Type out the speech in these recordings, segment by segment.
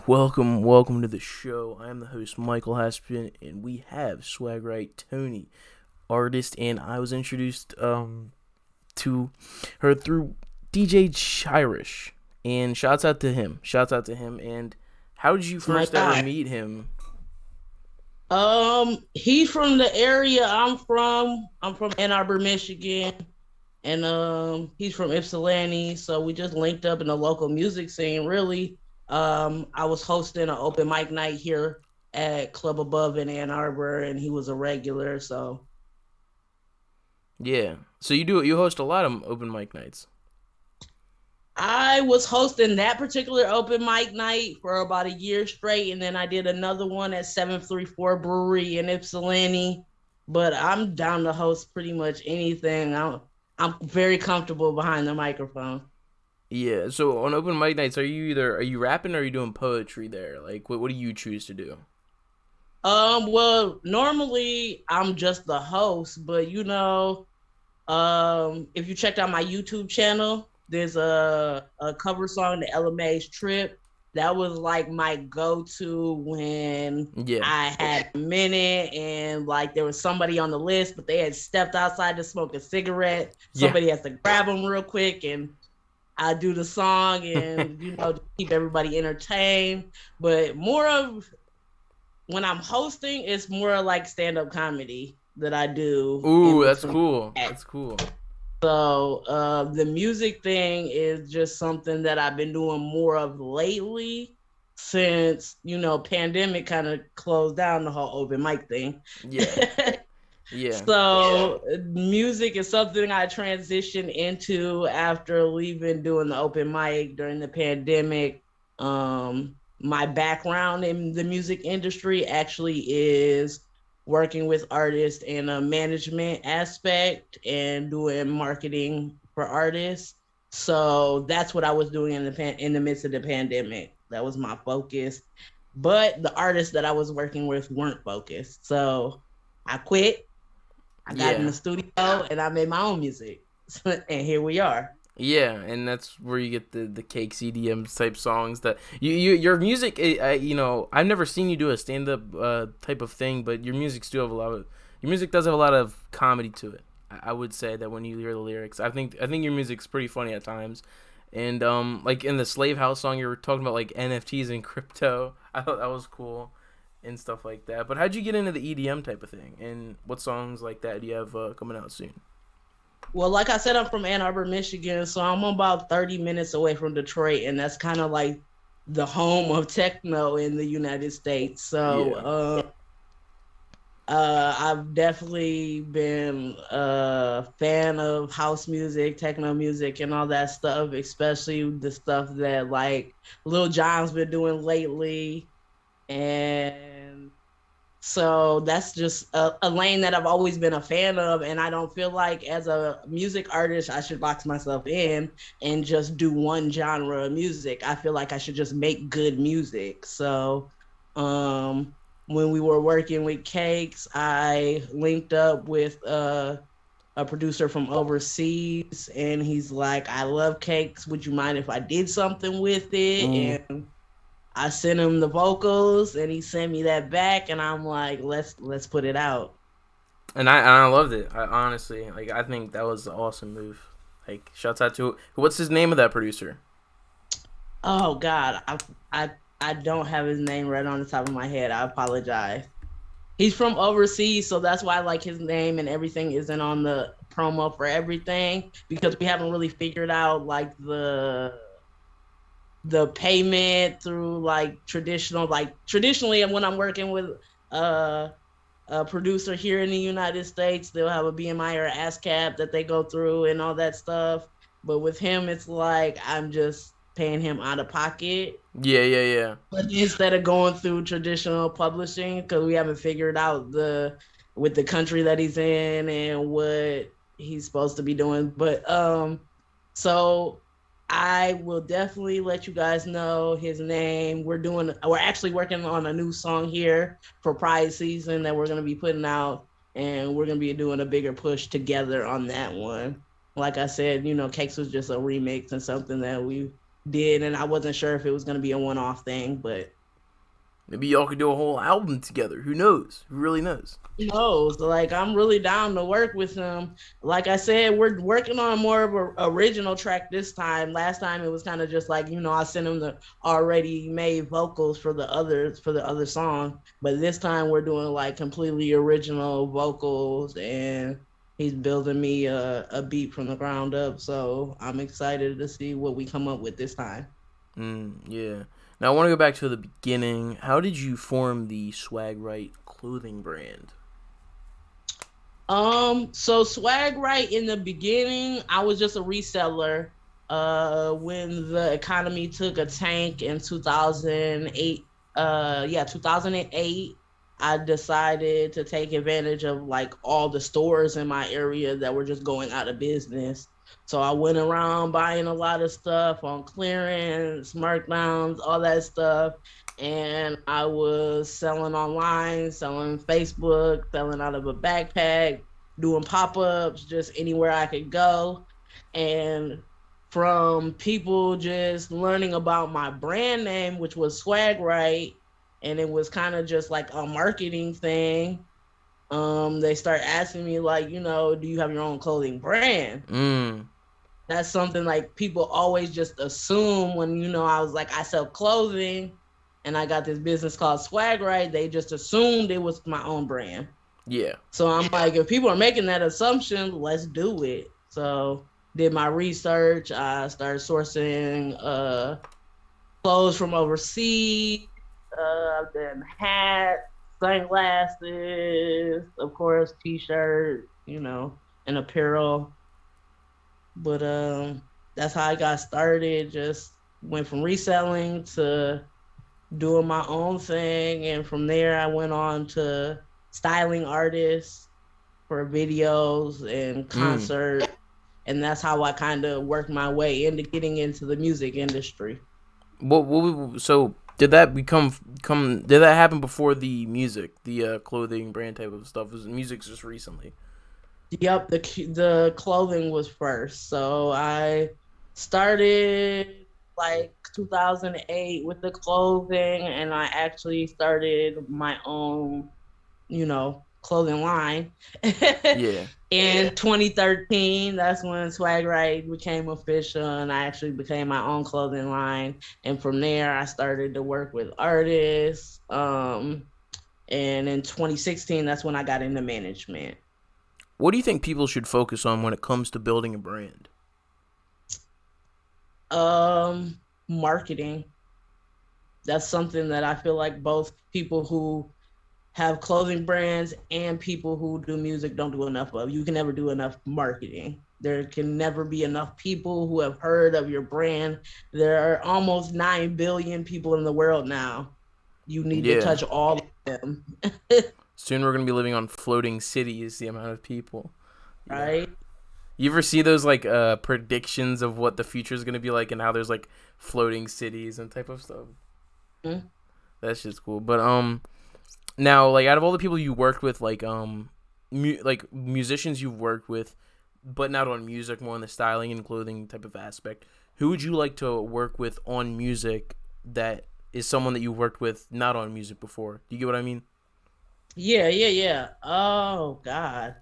welcome to the show. I am the host, Michael Haspin, and we have SwagRight Toni, artist, and I was introduced to her through DJ Chirish, and shouts out to him. And how did you first ever meet him? He's from the area I'm from. I'm from Ann Arbor, Michigan, and he's from Ypsilanti. So we just linked up in the local music scene. Really, I was hosting an open mic night here at Club Above in Ann Arbor, and he was a regular. So yeah, so you host a lot of open mic nights. I was hosting that particular open mic night for about a year straight, and then I did another one at 734 Brewery in Ypsilanti. But I'm down to host pretty much anything. I'm very comfortable behind the microphone. Yeah, so on open mic nights, are you rapping or are you doing poetry there? Like, what do you choose to do? Well, normally I'm just the host, but if you checked out my YouTube channel, there's a cover song, the LMA's Trip. That was like my go-to when I had a minute and like there was somebody on the list, but they had stepped outside to smoke a cigarette. Somebody has to grab them real quick and I do the song and, to keep everybody entertained. But more of when I'm hosting, it's more like stand-up comedy that I do. Ooh, that's cool. That's cool. So the music thing is just something that I've been doing more of lately since, pandemic kind of closed down the whole open mic thing. Yeah. Yeah. So music is something I transitioned into after leaving doing the open mic during the pandemic. My background in the music industry actually is working with artists in a management aspect and doing marketing for artists. So that's what I was doing in the midst of the pandemic. That was my focus. But the artists that I was working with weren't focused. So I quit. I got in the studio and I made my own music. And here we are. Yeah, and that's where you get the cakes EDM type songs that your music. I've never seen you do a stand up type of thing, but your music does have a lot of comedy to it. I would say that when you hear the lyrics, I think your music's pretty funny at times, and like in the Slave House song, you were talking about like NFTs and crypto. I thought that was cool and stuff like that. But how'd you get into the EDM type of thing, and what songs like that do you have coming out soon? Well, like I said, I'm from Ann Arbor, Michigan, so I'm about 30 minutes away from Detroit, and that's kind of like the home of techno in the United States. So I've definitely been a fan of house music, techno music, and all that stuff, especially the stuff that like Lil Jon's been doing lately. And so that's just a lane that I've always been a fan of. And I don't feel like as a music artist, I should box myself in and just do one genre of music. I feel like I should just make good music. So when we were working with Cakes, I linked up with a producer from overseas. And he's like, I love Cakes. Would you mind if I did something with it? And I sent him the vocals and he sent me that back and I'm like, let's put it out. And I loved it. I honestly, I think that was an awesome move. Like, shouts out to, what's his name of that producer? Oh God, I don't have his name right on the top of my head. I apologize. He's from overseas, so that's why like his name and everything isn't on the promo for everything because we haven't really figured out like the payment through traditionally when I'm working with a producer here in the United States, they'll have a BMI or ASCAP that they go through and all that stuff. But with him, it's like I'm just paying him out of pocket. Yeah. But instead of going through traditional publishing, because we haven't figured out with the country that he's in and what he's supposed to be doing. But so I will definitely let you guys know his name. We're actually working on a new song here for Pride season that we're going to be putting out, and we're going to be doing a bigger push together on that one. Like I said, Cakes was just a remix and something that we did, and I wasn't sure if it was going to be a one-off thing, but Maybe y'all could do a whole album together. Who knows? Who really knows? knows. Like, I'm really down to work with him. Like I said, we're working on more of an original track this time. Last time it was kind of just like, I sent him the already made vocals for the other song. But this time we're doing like completely original vocals, and he's building me a beat from the ground up. So I'm excited to see what we come up with this time. Yeah. Now I want to go back to the beginning. How did you form the SwagRight clothing brand? So SwagRight, in the beginning, I was just a reseller. When the economy took a tank in 2008, 2008, I decided to take advantage of like all the stores in my area that were just going out of business. So I went around buying a lot of stuff on clearance, markdowns, all that stuff. And I was selling online, selling Facebook, selling out of a backpack, doing pop-ups, just anywhere I could go. And from people just learning about my brand name, which was SwagRight, and it was kind of just like a marketing thing. They start asking me like, do you have your own clothing brand? That's something like people always just assume when, I was like, I sell clothing and I got this business called SwagRight. They just assumed it was my own brand. Yeah. So I'm like, if people are making that assumption, let's do it. So did my research. I started sourcing clothes from overseas. Then hats, sunglasses, of course, t-shirt, and apparel. But that's how I got started. Just went from reselling to doing my own thing, and from there I went on to styling artists for videos and concerts, and that's how I kind of worked my way into getting into the music industry. So did that did that happen before the music, the clothing brand type of stuff? Was music just recently? Yep, the clothing was first. So I started like 2008 with the clothing, and I actually started my own, clothing line. Yeah. In 2013, that's when SwagRight became official, and I actually became my own clothing line. And from there, I started to work with artists. And in 2016, that's when I got into management. What do you think people should focus on when it comes to building a brand? Marketing. That's something that I feel like both people who have clothing brands and people who do music don't do enough of. You can never do enough marketing. There can never be enough people who have heard of your brand. There are almost 9 billion people in the world now. You need to touch all of them. Soon we're going to be living on floating cities, the amount of people. Right? You ever see those like predictions of what the future is going to be like and how there's like floating cities and type of stuff? Mm-hmm. That's just cool. But now, like, out of all the people you worked with, like musicians you've worked with, but not on music, more on the styling and clothing type of aspect, who would you like to work with on music that is someone that you worked with not on music before? Do you get what I mean? Yeah. Oh, God.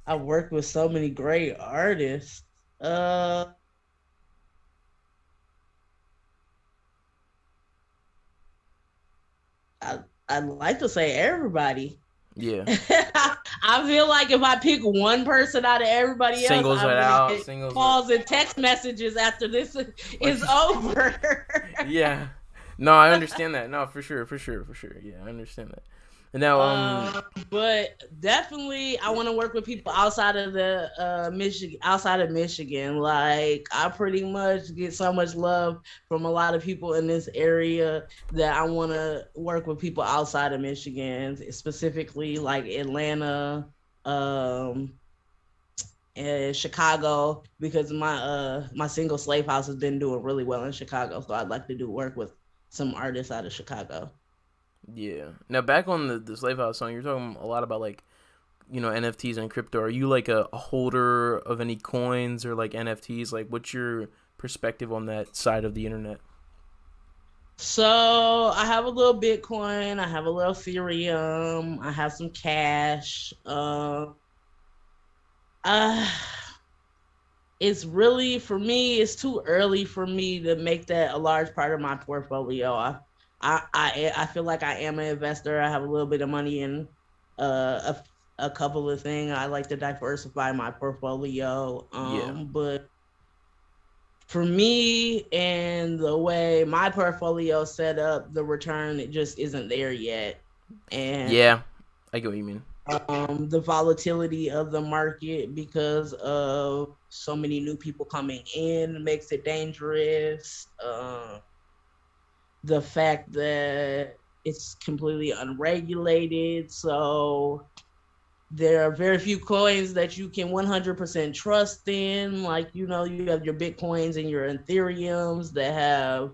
I worked with so many great artists. I'd like to say everybody. Yeah. I feel like if I pick one person out of everybody singles else, I'm gonna get calls and text messages after this is over. Yeah. No, I understand that. No, for sure. Yeah, I understand that. And now, but definitely, I want to work with people outside of the Michigan. Like, I pretty much get so much love from a lot of people in this area that I want to work with people outside of Michigan, specifically like Atlanta, and Chicago, because my single Slave House has been doing really well in Chicago. So I'd like to do work with some artists out of Chicago. Yeah. Now, back on the Slave House song, you're talking a lot about, like, NFTs and crypto. Are you, like, a holder of any coins or, like, NFTs? Like, what's your perspective on that side of the internet? So I have a little Bitcoin, I have a little Ethereum, I have some cash. Uh, it's really, for me, it's too early for me to make that a large part of my portfolio. I feel like I am an investor. I have a little bit of money in a couple of things. I like to diversify my portfolio. Yeah. But for me and the way my portfolio set up, the return, it just isn't there yet. And Yeah. I get what you mean. the volatility of the market because of so many new people coming in makes it dangerous. The fact that it's completely unregulated, so there are very few coins that you can 100% trust in. Like, you have your Bitcoins and your Ethereums that have,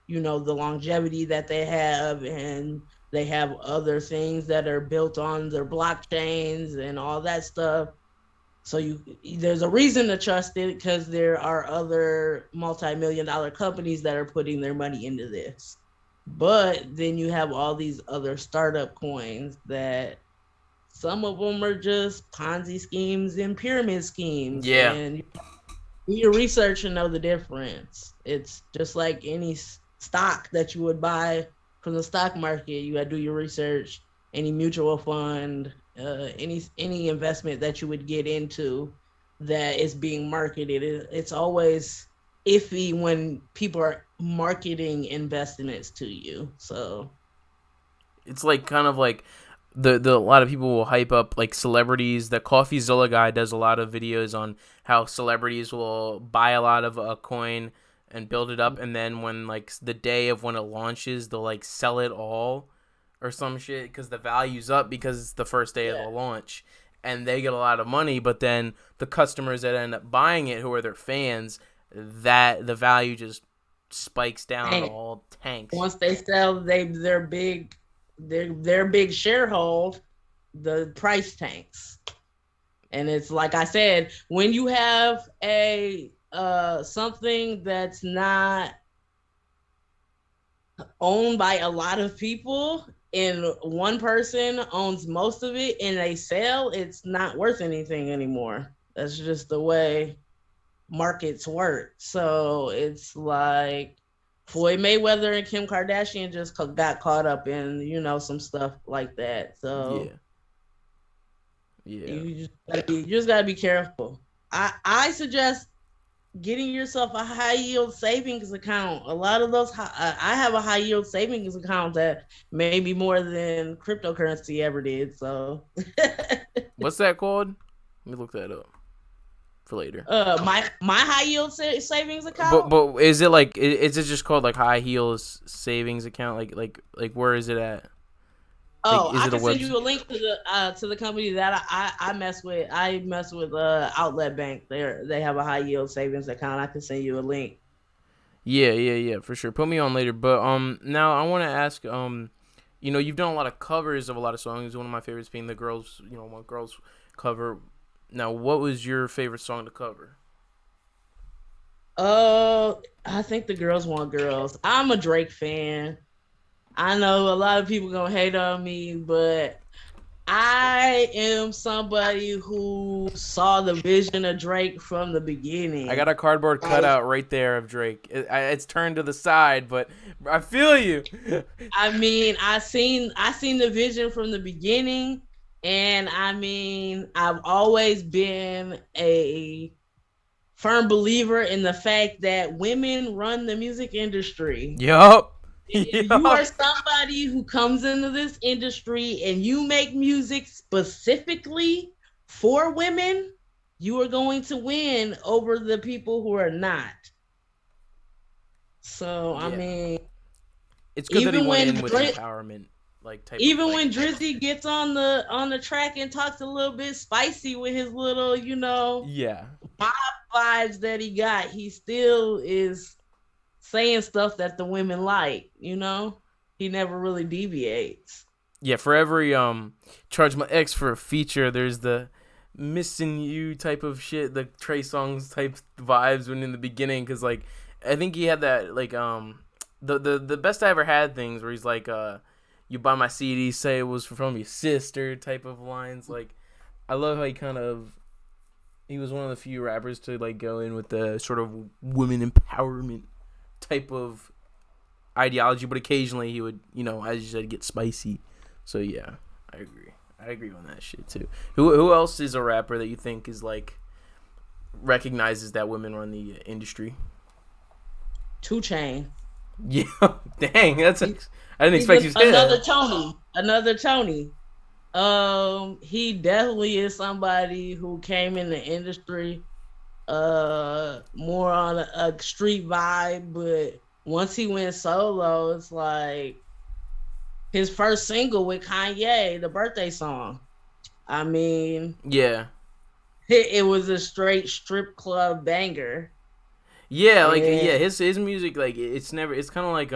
the longevity that they have, and they have other things that are built on their blockchains and all that stuff. So there's a reason to trust it, because there are other multi-million-dollar companies that are putting their money into this. But then you have all these other startup coins that some of them are just Ponzi schemes and pyramid schemes, Yeah. and you do your research and know the difference. It's just like any stock that you would buy from the stock market. You got to do your research. Any mutual fund, any investment that you would get into that is being marketed, it's always iffy when people are marketing investments to you. So It's like kind of like the a lot of people will hype up like celebrities. The CoffeeZilla guy does a lot of videos on how celebrities will buy a lot of a coin and build it up, and then when like the day of when it launches, they'll like sell it all or some shit because the value's up because it's the first day of the yeah, launch, and they get a lot of money. But then the customers that end up buying it, who are their fans, that the value just spikes down, and all tanks. once they sell, their big, their big sharehold, the price tanks. And it's like I said, when you have a something that's not owned by a lot of people, and one person owns most of it and they sell, it's not worth anything anymore. That's just the way markets work. So it's like Floyd Mayweather and Kim Kardashian just got caught up in, some stuff like that. So Yeah. Yeah. you just gotta be careful. I suggest getting yourself a high yield savings account. A lot of those, I have a high yield savings account that made me more than cryptocurrency ever did. So, What's that called? Let me look that up for later. my high yield savings But account. is it like is it just called like high heels savings account? Like where is it at? Like Oh, is I it a can send website? you a link to the company that I mess with. I mess with Outlet Bank. They have a high yield savings account. I can send you a link. Yeah, for sure. Put me on later. But now I want to ask you've done a lot of covers of a lot of songs. One of my favorites being the girls, one girls cover. Now, what was your favorite song to cover? I think the girls want girls. I'm a Drake fan. I know a lot of people gonna hate on me, but I am somebody who saw the vision of Drake from the I got beginning. a cardboard Like, cutout right there of Drake. It's turned to the side, but I feel you. I mean, I seen the vision from the beginning, and I mean, I've always been a firm believer in the fact that women run the music industry. Yup. If you are Yup. somebody who comes into this industry and you make music specifically for women, you are going to win over the people who are not. So I Yeah. mean, It's good that he even went when in with empowerment, like type of even like. when Drizzy gets on the track and talks a little bit spicy with his little, Yeah. mob vibes that he got, he still is saying stuff that the women like. He never really deviates. Yeah, for every charge my ex for a feature, there's the missing you type of shit, the Trey Songz type vibes when in the beginning, because like I think he had that like the best I ever had things where he's like, you buy my CD, say it was from your sister type of lines. Like, I love how he was one of the few rappers to like go in with the sort of women empowerment type of ideology, but occasionally he would, as you said, get spicy. So yeah, I agree. I agree on that shit too. Who else is a rapper that you think is like recognizes that women run the industry? 2 Chainz. Yeah, dang, I didn't expect you to say another that. Tony. Another Tony. He definitely is somebody who came in the industry more on a street vibe, but once he went solo, it's like his first single with Kanye, the birthday song. I mean, Yeah. it was a straight strip club banger. Yeah, like yeah, And his music, like it's kind of like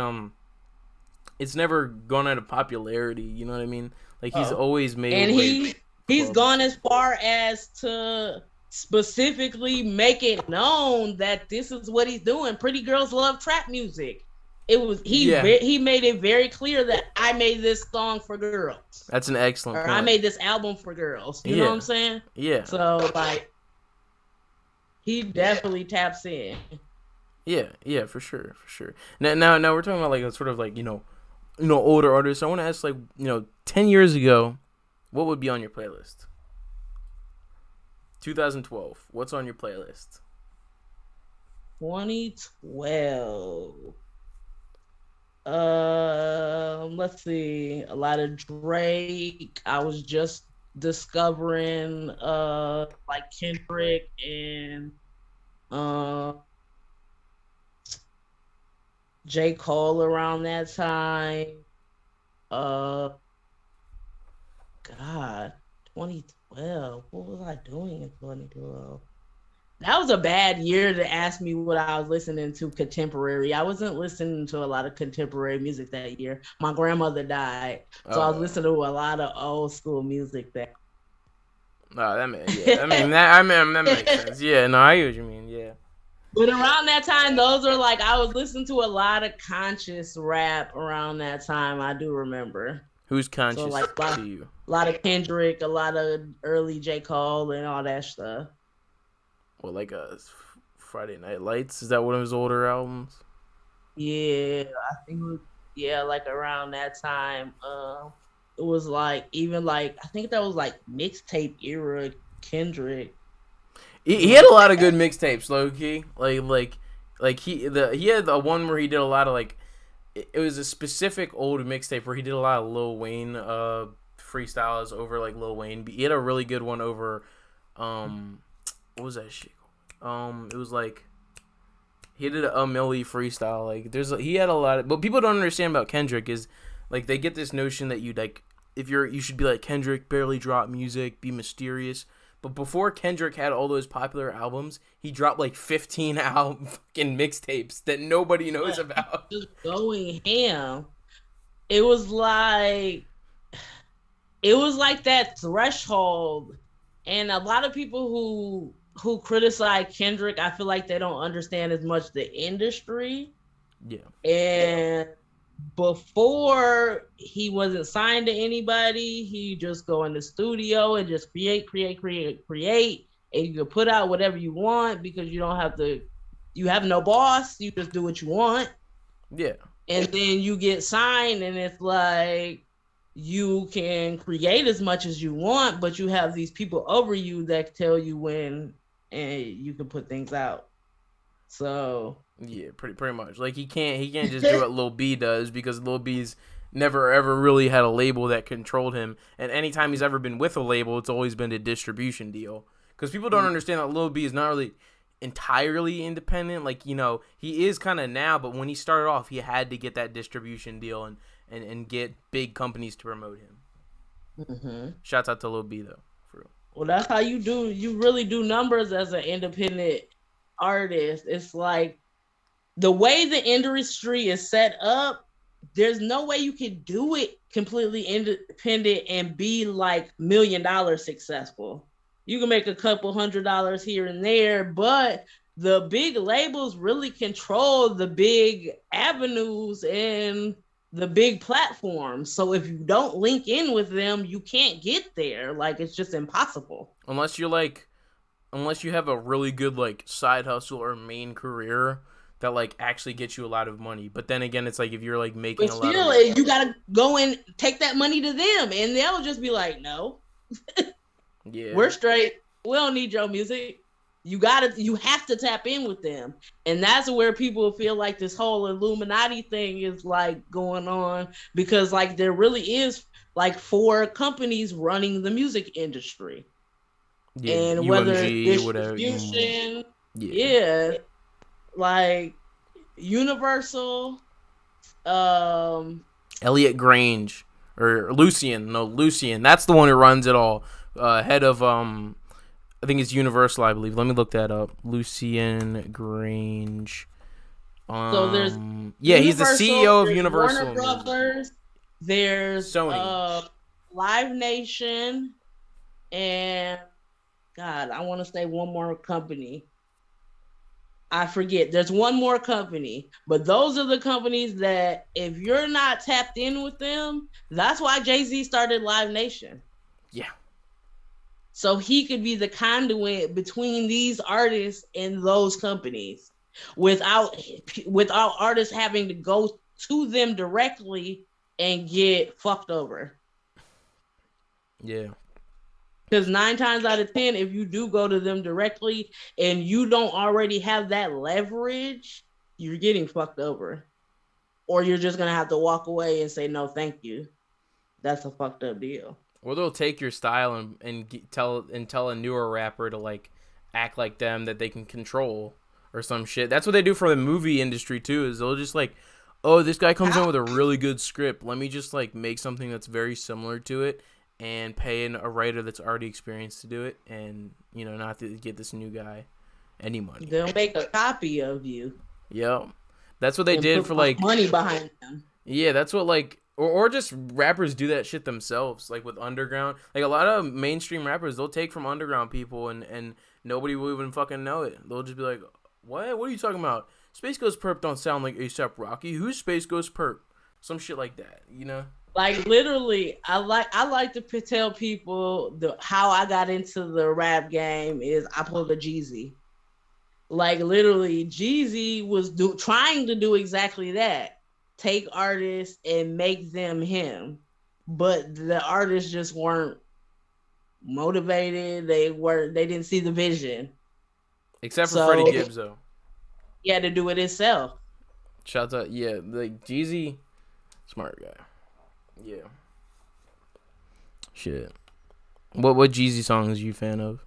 it's never gone out of popularity. You know what I mean? Like he's oh, always made and like he's clubs. gone as far as to specifically make it known that this is what he's doing. Pretty girls love trap music. It was Yeah, he made it very clear that I made this song for girls, that's an excellent or I point. made this album for girls. You know what I'm Yeah, saying? yeah, So like he definitely taps in. yeah, for sure, for sure. Now we're talking about like a sort of like older artists. I want to ask like 10 years ago, what would be on your playlist? 2012. What's on your playlist? 2012. Let's see. A lot of Drake. I was just discovering like Kendrick and uh J. Cole around that time. Uh God, 2012. What was I doing in 2012? That was a bad year to ask me what I was listening to contemporary. I wasn't listening to a lot of contemporary music that year. My grandmother died, so I was Oh, listening to a lot of old school music that. no, that makes sense. Yeah, no, I get what you mean. Yeah. But around that time, those are like I was listening to a lot of conscious rap around that time. I do remember. Who's So conscious like to you? a lot of Kendrick, a lot of early J. Cole, and all that stuff. Well, like Friday Night Lights. Is that one of his older albums? Yeah, I think it was, yeah, like around that time. It was like even like I think that was like mixtape era Kendrick. He had a lot of good mixtapes, low key. Like he had the one where he did a lot of like it was a specific old mixtape where he did a lot of Lil Wayne freestyles over like Lil Wayne. He had a really good one over what was that shit? It was like he did a Millie freestyle. Like he had a lot of, but people don't understand about Kendrick is like they get this notion that you should be like Kendrick, barely drop music, be mysterious. But before Kendrick had all those popular albums, he dropped like 15 album fucking mixtapes that nobody knows about. Just going ham. It was like it was like that threshold, and a lot of people who criticize Kendrick, I feel like they don't understand as much the industry. Yeah. And before he wasn't signed to anybody, he just go in the studio and just create, and you can put out whatever you want because you have no boss, you just do what you want. Yeah. And then you get signed and it's like you can create as much as you want, but you have these people over you that tell you when and you can put things out. So Yeah, pretty much. Like he can't just do what Lil B does because Lil B's never ever really had a label that controlled him, and anytime he's ever been with a label, it's always been a distribution deal. Because people don't understand that Lil B is not really entirely independent. Like he is kind of now, but when he started off, he had to get that distribution deal and get big companies to promote him. mm-hmm. Shouts out to Lil B though. For real. Well, that's how you do. You really do numbers as an independent artist. It's like the way the industry is set up, there's no way you can do it completely independent and be like $1 million successful. You can make a couple $100 here and there, but the big labels really control the big avenues and the big platforms. So if you don't link in with them, you can't get there. Like, it's just impossible. Unless you're like, unless you have a really good like side hustle or main career that like actually gets you a lot of money. But then again, it's like if you're like making But a lot of, still, you gotta go and take that money to them, and they'll just be like, "No, yeah, we're straight. We don't need your music. You have to tap in with them." And that's where people feel like this whole Illuminati thing is like going on, because like there really is like 4 companies running the music industry. yeah, And whether it's UMG, whatever, distribution, yeah. yeah, like Universal, Elliot Grange or Lucian, no Lucian, that's the one who runs it all. Head of I think it's Universal, I believe. Let me look that up. Lucian Grange. so there's Yeah, he's the Universal, CEO of there's Universal Warner Brothers, there's Sony. Live Nation, and God, I want to say one more company. I forget. There's one more company, but those are the companies that if you're not tapped in with them, that's why Jay-Z started Live Nation. Yeah. So he could be the conduit between these artists and those companies without artists having to go to them directly and get fucked over. Yeah. Because 9 times out of 10, if you do go to them directly and you don't already have that leverage, you're getting fucked over. Or you're just going to have to walk away and say, no, thank you. That's a fucked up deal. Or they'll take your style and tell a newer rapper to like act like them that they can control or some shit. That's what they do for the movie industry too. Is they'll just like, oh, this guy comes in with a really good script. Let me just like make something that's very similar to it and pay a writer that's already experienced to do it, and you know, not to get this new guy any money. They'll make a copy of you. Yep, that's what they did for like money behind them. Yeah, that's what like. Or just rappers do that shit themselves, like with underground. Like a lot of mainstream rappers, they'll take from underground people and nobody will even fucking know it. They'll just be like, what? What are you talking about? Space Ghost Perp don't sound like ASAP Rocky. Who's Space Ghost Perp? Some shit like that, you know? Like literally, I like to tell people how I got into the rap game is I pulled a Jeezy. Like literally, Jeezy was trying to do exactly that. Take artists and make them him, but the artists just weren't motivated. They didn't see the vision. Except for Freddie Gibbs though. He had to do it himself. Shout out, yeah, like Jeezy, smart guy. Yeah. Shit. What Jeezy songs are you a fan of?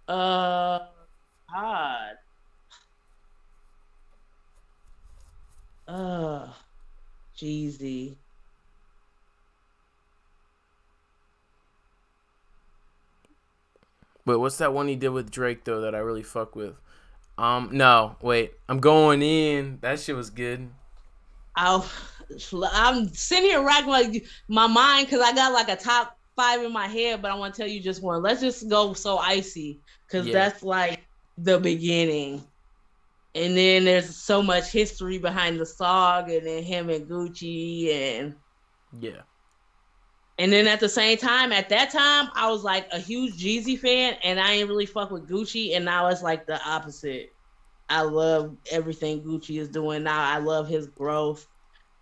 God. Jeezy. Wait, what's that one he did with Drake though that I really fuck with? No, wait, I'm going in. That shit was good. I'm sitting here racking like my mind because I got like a top 5 in my head, but I want to tell you just one. Let's just go So Icy because that's like the beginning. And then there's so much history behind the song, and then him and Gucci, and and then at the same time, at that time, I was like a huge Jeezy fan, and I ain't really fuck with Gucci, and now it's like the opposite. I love everything Gucci is doing now. I love his growth.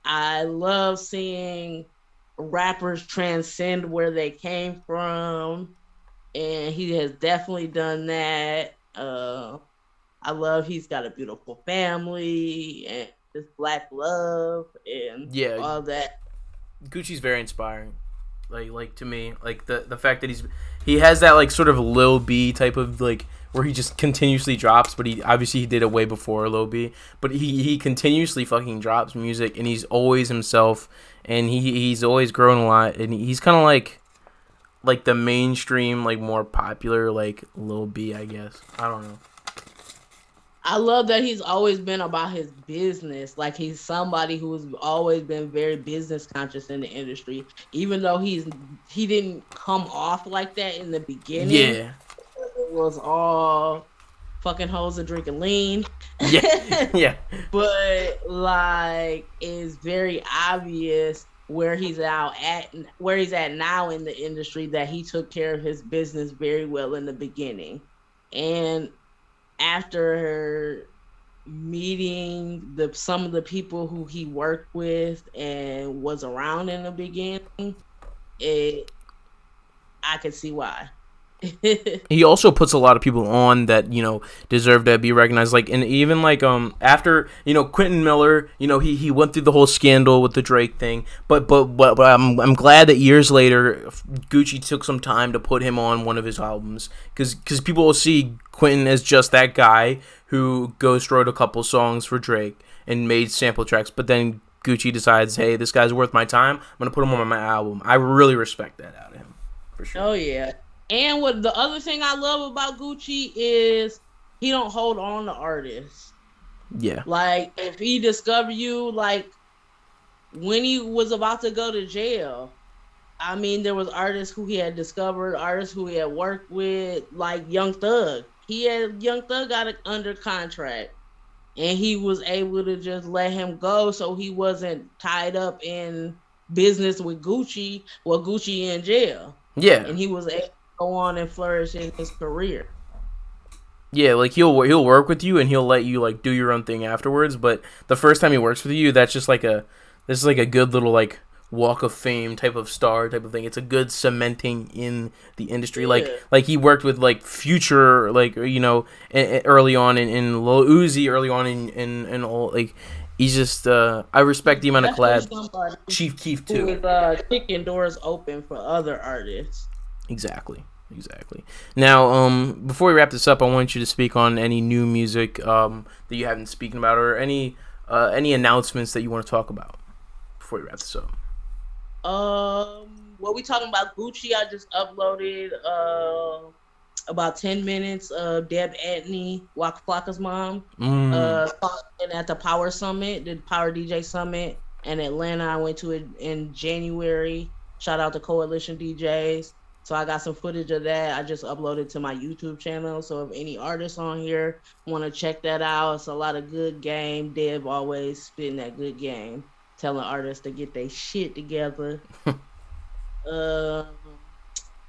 I love seeing rappers transcend where they came from, and he has definitely done that. I love he's got a beautiful family and this black love and all that. Gucci's very inspiring. Like to me, like the fact that he has that like sort of Lil B type of like where he just continuously drops, but he obviously he did it way before Lil B, but he continuously fucking drops music and he's always himself and he's always grown a lot and he's kind of like the mainstream like more popular like Lil B, I guess. I don't know. I love that he's always been about his business. Like he's somebody who's always been very business conscious in the industry, even though he didn't come off like that in the beginning. Yeah, it was all fucking hoes and drinking lean. Yeah, yeah, But like it's very obvious where he's at now in the industry, that he took care of his business very well in the beginning. And after meeting some of the people who he worked with and was around in the beginning, it I could see why. he also puts a lot of people on that, you know, deserve to be recognized. Like, and even like after, you know, Quentin Miller, you know, he went through the whole scandal with the Drake thing, but I'm glad that years later Gucci took some time to put him on one of his albums, because people will see Quentin as just that guy who ghost wrote a couple songs for Drake and made sample tracks, but then Gucci decides, hey, this guy's worth my time, I'm gonna put him on my album. I really respect that out of him, for sure. Oh yeah. And what the other thing I love about Gucci is he don't hold on to artists. Yeah. Like if he discover you, like when he was about to go to jail, I mean, there was artists who he had discovered, artists who he had worked with, like Young Thug. Young Thug got it under contract, and he was able to just let him go, so he wasn't tied up in business with Gucci. Well, Gucci in jail. Yeah. And he was able to go on and flourish in his career. Yeah, like he'll work with you and he'll let you like do your own thing afterwards. But the first time he works with you, that's just like this is like a good little like walk of fame type of star type of thing. It's a good cementing in the industry. Yeah. Like he worked with like Future, like, you know, early on in Lil Uzi, early on in all, like he's just I respect the amount of collabs. Chief Keef too. Who is kicking doors open for other artists. Exactly. Now, before we wrap this up, I want you to speak on any new music that you haven't spoken about, or any announcements that you want to talk about before we wrap this up. What we talking about? Gucci. I just uploaded about 10 minutes of Deb Antney, Waka Flocka's mom, at the Power Summit, the Power DJ Summit in Atlanta. I went to it in January. Shout out to Coalition DJs. So I got some footage of that. I just uploaded to my YouTube channel. So if any artists on here want to check that out, it's a lot of good game. Deb always spitting that good game, telling artists to get their shit together.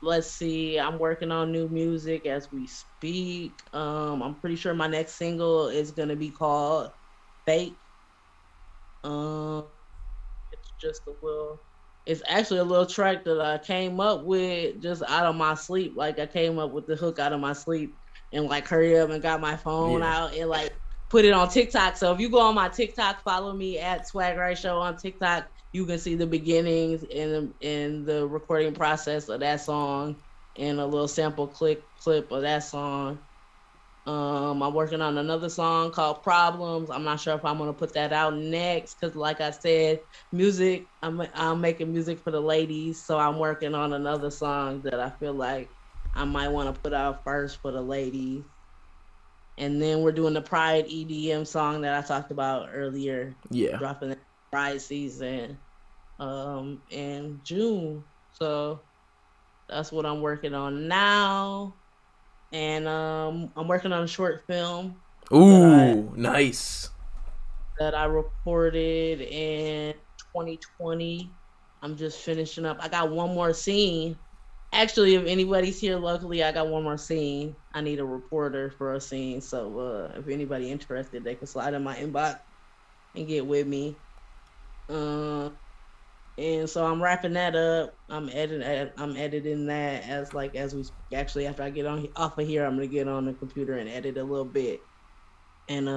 Let's see. I'm working on new music as we speak. I'm pretty sure my next single is gonna be called Fake. It's actually a little track that I came up with just out of my sleep. Like I came up with the hook out of my sleep and like hurry up and got my phone out and like put it on TikTok. So if you go on my TikTok, follow me at SwagRight Show on TikTok, you can see the beginnings and the recording process of that song and a little sample clip of that song. I'm working on another song called Problems. I'm not sure if I'm gonna put that out next because, like I said, music. I'm making music for the ladies, so I'm working on another song that I feel like I might want to put out first for the ladies. And then we're doing the Pride EDM song that I talked about earlier. Yeah, dropping the Pride season in June. So that's what I'm working on now. And I'm working on a short film. Ooh, nice. That I recorded in 2020. I'm just finishing up. I got one more scene. Actually, if anybody's here locally, I got one more scene. I need a reporter for a scene. So if anybody interested, they can slide in my inbox and get with me. And so I'm wrapping that up. I'm editing that as we actually after I get off of here, I'm gonna get on the computer and edit a little bit. And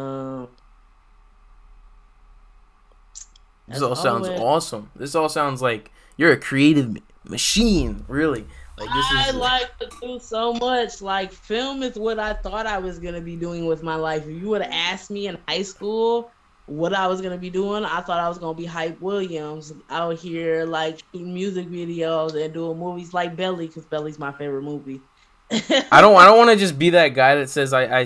this all sounds awesome. This all sounds like you're a creative machine, really. I like to do so much. Like film is what I thought I was gonna be doing with my life. If you would have asked me in high school what I was gonna be doing, I thought I was gonna be Hype Williams out here like shooting music videos and doing movies like Belly, because Belly's my favorite movie. I don't want to just be that guy that says I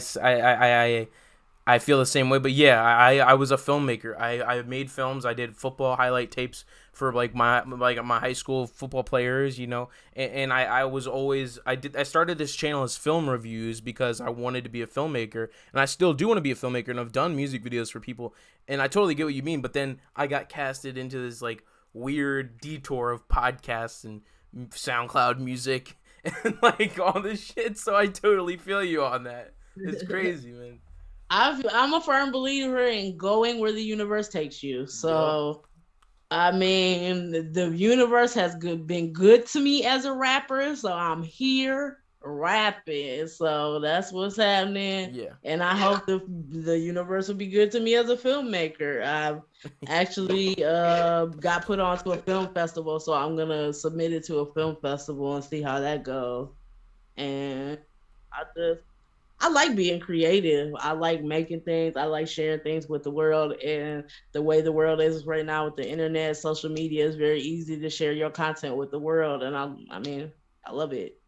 I feel the same way, but yeah, I was a filmmaker. I made films. I did football highlight tapes for my high school football players, and I was always I started this channel as film reviews because I wanted to be a filmmaker, and I still do want to be a filmmaker, and I've done music videos for people, and I totally get what you mean. But then I got casted into this like weird detour of podcasts and SoundCloud music and like all this shit. So I totally feel you on that. It's crazy, man. I'm a firm believer in going where the universe takes you. So, I mean, the universe has been good to me as a rapper. So I'm here rapping. So that's what's happening. Yeah. And I hope the universe will be good to me as a filmmaker. I've actually got put onto a film festival. So I'm going to submit it to a film festival and see how that goes. And I like being creative. I like making things. I like sharing things with the world. And the way the world is right now with the internet, social media, is very easy to share your content with the world. And I mean, I love it.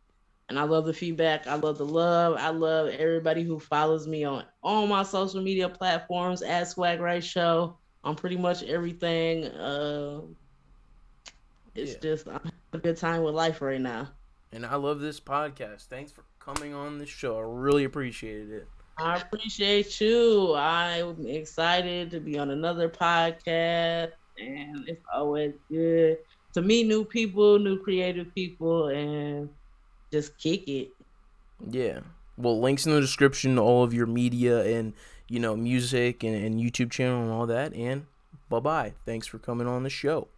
And I love the feedback. I love the love. I love everybody who follows me on all my social media platforms at SwagRight Show on pretty much everything. It's just I'm having a good time with life right now. And I love this podcast. Thanks for coming on the show. I really appreciated it. I appreciate you. I'm excited to be on another podcast, and it's always good to meet new people, new creative people, and just kick it. Yeah. Well, links in the description to all of your media and, music and YouTube channel and all that. And bye-bye. Thanks for coming on the show.